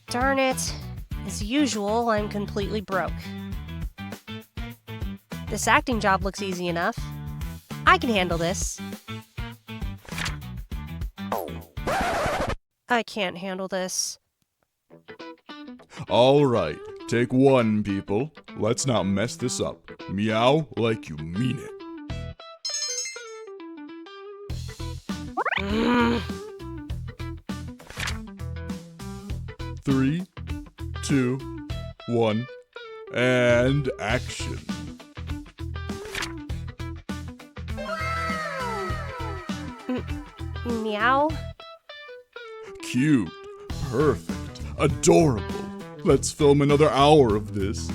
Darn it. As usual, I'm completely broke. This acting job looks easy enough. I can handle this. I can't handle this. Alright, take one, people. Let's not mess this up. Meow like you mean it. Three, 2, 1, and action. Meow? Cute, perfect, adorable. Let's film another hour of this.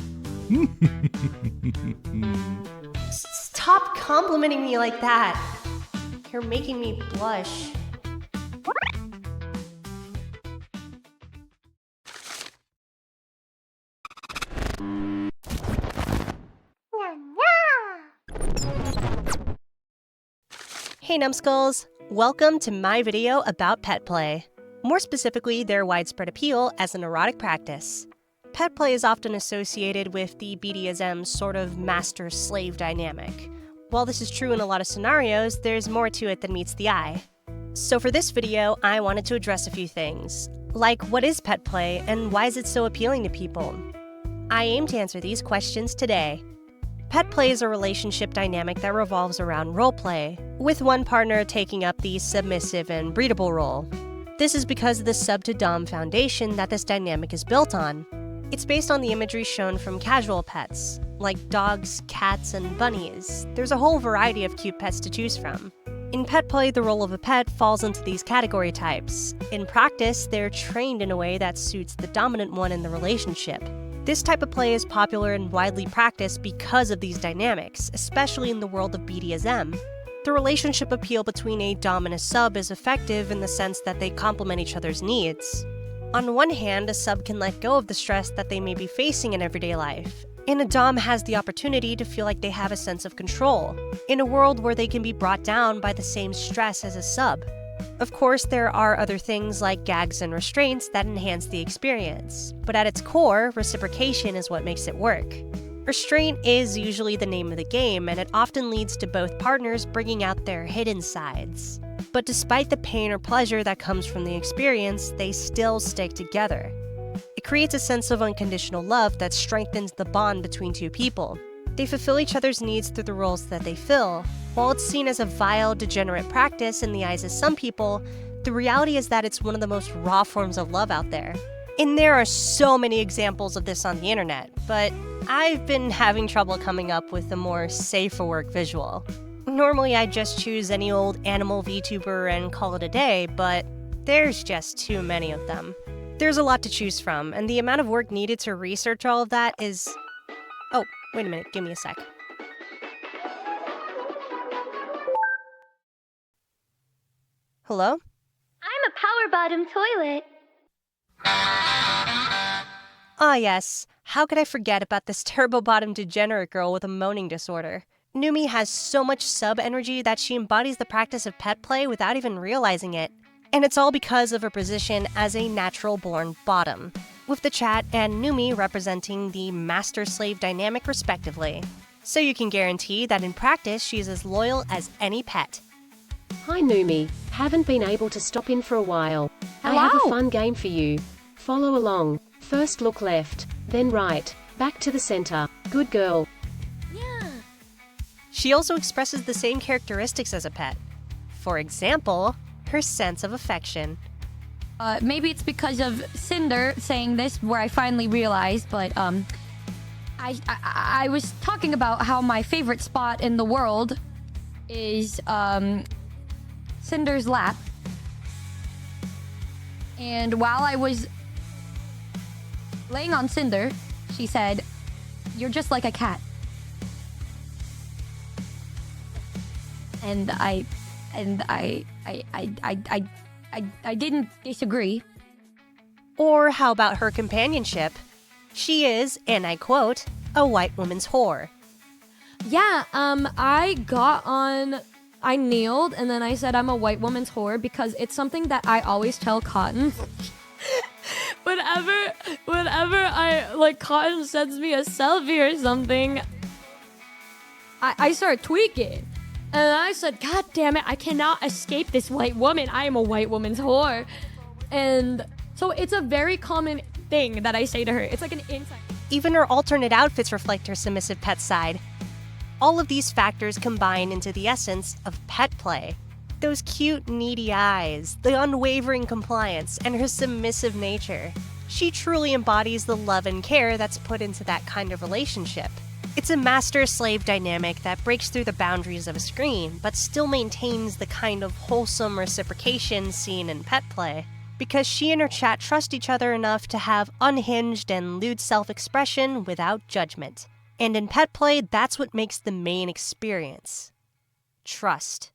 Stop complimenting me like that. You're making me blush. Hey numbskulls! Welcome to my video about pet play. More specifically, their widespread appeal as an erotic practice. Pet play is often associated with the BDSM sort of master-slave dynamic. While this is true in a lot of scenarios, there's more to it than meets the eye. So for this video, I wanted to address a few things, like what is pet play and why is it so appealing to people? I aim to answer these questions today. Pet play is a relationship dynamic that revolves around roleplay, with one partner taking up the submissive and breedable role. This is because of the sub-to-dom foundation that this dynamic is built on. It's based on the imagery shown from casual pets, like dogs, cats, and bunnies. There's a whole variety of cute pets to choose from. In pet play, the role of a pet falls into these category types. In practice, they're trained in a way that suits the dominant one in the relationship. This type of play is popular and widely practiced because of these dynamics, especially in the world of BDSM. The relationship appeal between a dom and a sub is effective in the sense that they complement each other's needs. On one hand, a sub can let go of the stress that they may be facing in everyday life, and a dom has the opportunity to feel like they have a sense of control, in a world where they can be brought down by the same stress as a sub. Of course, there are other things like gags and restraints that enhance the experience, but at its core, reciprocation is what makes it work. Restraint is usually the name of the game, and it often leads to both partners bringing out their hidden sides. But despite the pain or pleasure that comes from the experience, they still stick together. It creates a sense of unconditional love that strengthens the bond between two people. They fulfill each other's needs through the roles that they fill. While it's seen as a vile, degenerate practice in the eyes of some people, the reality is that it's one of the most raw forms of love out there. And there are so many examples of this on the internet, but I've been having trouble coming up with a more safe-for-work visual. Normally I'd just choose any old animal VTuber and call it a day, but there's just too many of them. There's a lot to choose from, and the amount of work needed to research all of that is... Oh, wait a minute, give me a sec. Hello? I'm a power bottom toilet. Ah yes, how could I forget about this turbo-bottom degenerate girl with a moaning disorder? Numi has so much sub-energy that she embodies the practice of pet play without even realizing it. And it's all because of her position as a natural-born bottom, with the chat and Numi representing the master-slave dynamic respectively. So you can guarantee that in practice she's as loyal as any pet. Hi Numi, haven't been able to stop in for a while. Hello? I have a fun game for you. Follow along. First look left, then right, back to the center. Good girl. She also expresses the same characteristics as a pet. For example, her sense of affection. Maybe it's because of Cinder saying this where I finally realized, but I was talking about how my favorite spot in the world is Cinder's lap. And while I was laying on Cinder, she said, "You're just like a cat." And I didn't disagree. Or how about her companionship? She is, and I quote, a white woman's whore. Yeah, I kneeled and then I said I'm a white woman's whore because it's something that I always tell Cotton whenever I, like, Cotton sends me a selfie or something, I start tweaking. And I said, God damn it, I cannot escape this white woman. I am a white woman's whore. And so it's a very common thing that I say to her. It's like an insight. Even her alternate outfits reflect her submissive pet side. All of these factors combine into the essence of pet play. Those cute, needy eyes, the unwavering compliance, and her submissive nature. She truly embodies the love and care that's put into that kind of relationship. It's a master-slave dynamic that breaks through the boundaries of a screen, but still maintains the kind of wholesome reciprocation seen in pet play. Because she and her chat trust each other enough to have unhinged and lewd self-expression without judgment. And in pet play, that's what makes the main experience. Trust.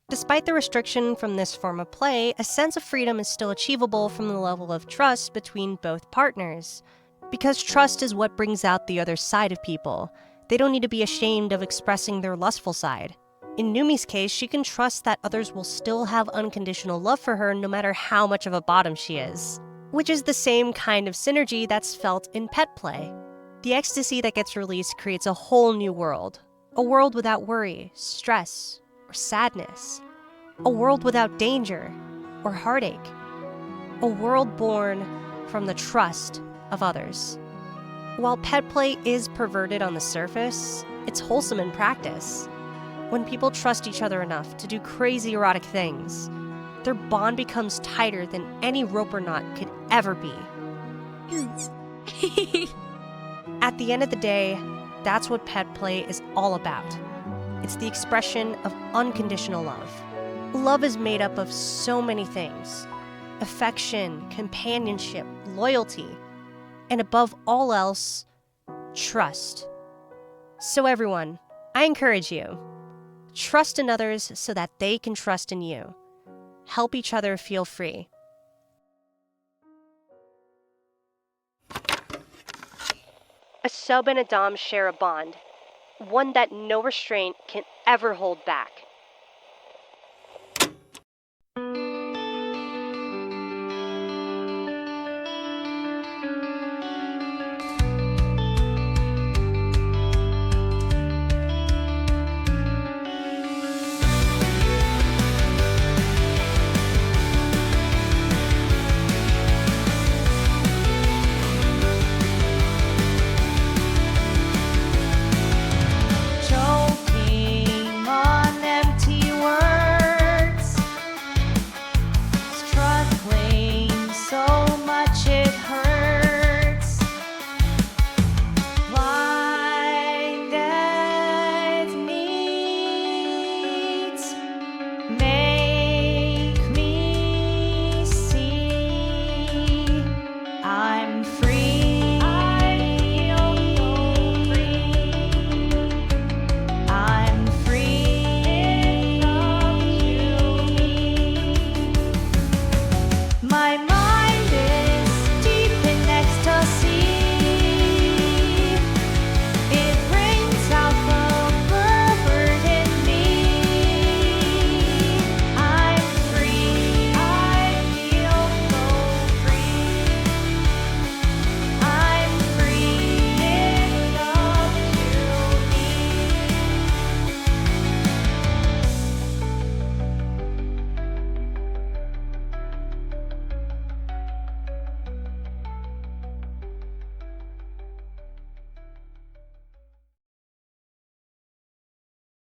Despite the restriction from this form of play, a sense of freedom is still achievable from the level of trust between both partners. Because trust is what brings out the other side of people. They don't need to be ashamed of expressing their lustful side. In Numi's case, she can trust that others will still have unconditional love for her no matter how much of a bottom she is. Which is the same kind of synergy that's felt in pet play. The ecstasy that gets released creates a whole new world. A world without worry, stress, or sadness. A world without danger or heartache. A world born from the trust of others. While pet play is perverted on the surface, it's wholesome in practice. When people trust each other enough to do crazy erotic things, their bond becomes tighter than any rope or knot could ever be. At the end of the day, that's what pet play is all about. It's the expression of unconditional love. Love is made up of so many things: affection, companionship, loyalty, and above all else, trust. So everyone, I encourage you, trust in others so that they can trust in you. Help each other feel free. A sub and a dom share a bond, one that no restraint can ever hold back.